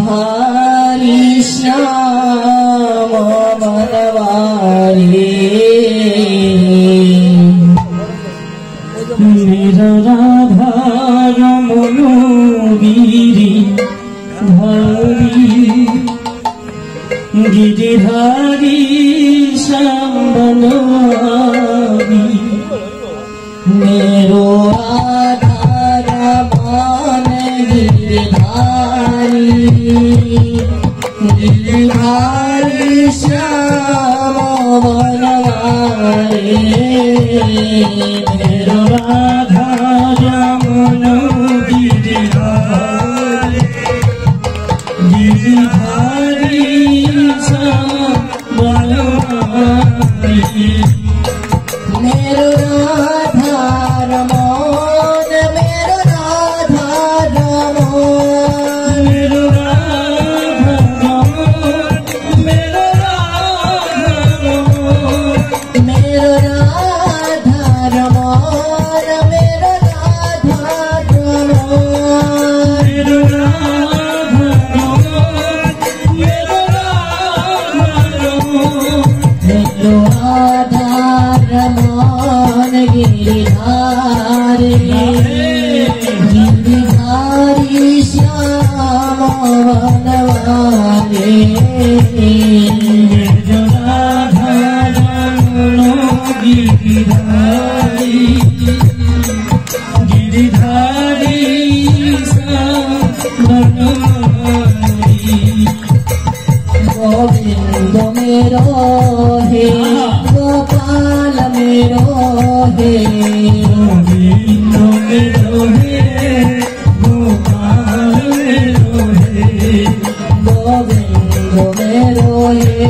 गिरिधारी श्याम मनवारी मेरा राधा रमनो गिरिधारी श्याम मनवारी मेरो राधा रमन गिरिधारी श्याम बनवारी मेरो राधा रमन गिरिधारी श्याम बनवारी मेरो राधा रमन मेरो राधा रमन मेरो राधा रमन मेरो राधा रमन मेरो राधा रमन मेरो राधा रमन मेरो राधा रमन मेरो राधा रमन गिरिधारी श्याम बनवारी राधा रमन गिरिधारी श्याम बनवारी गोविंद मेरो हे गोपाल मेरो हे गोविंद मेरो हे गोपाल मेरो हे गोविंद मेरो हे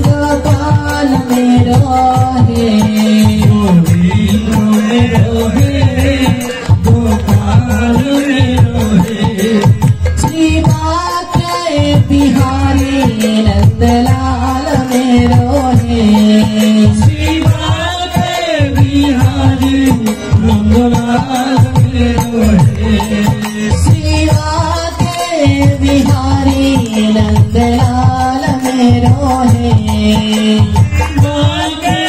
गोपाल मेरो हे गोविंद मेरो हे गोपाल मेरो हे श्री बाके बिहारी नंदलाल मेरो हे श्री बाके बिहारी नंदलाल मेरो हे श्री बाके बिहारी नंदलाल मेरो हे बाके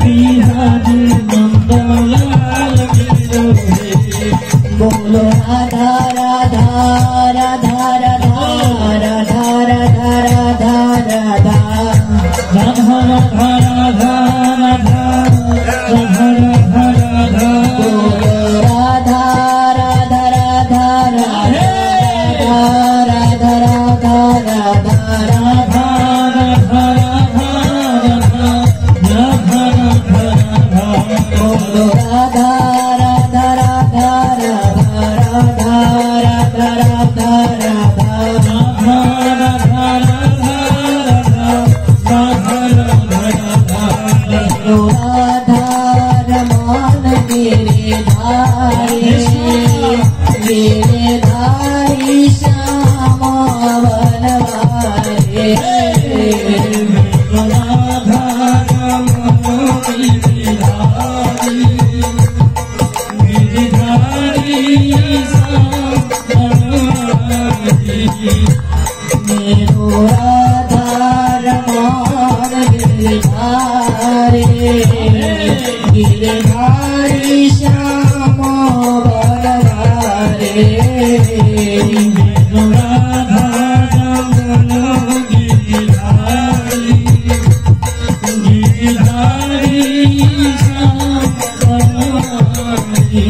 बिहारी नंदलाल मेरो हे बोलो राधा राधा राधा राधा राधा राधा राधा राधा राधा राधा राधा राधा राधा राधा राधा बोलो राधा राधा राधा राधा राधा राधा राधा राधा राधा राधा राधा बोलो राधा राधा राधा राधा राधा राधा राधा राधा राधा रमन गिरिधारी श्याम बनवारी राधा रमन गिरिधारी श्याम बनवारी मेरो राधा रमन गिरिधारी श्याम बनवारी मेरो राधा रमन गिरिधारी श्याम बनवारी।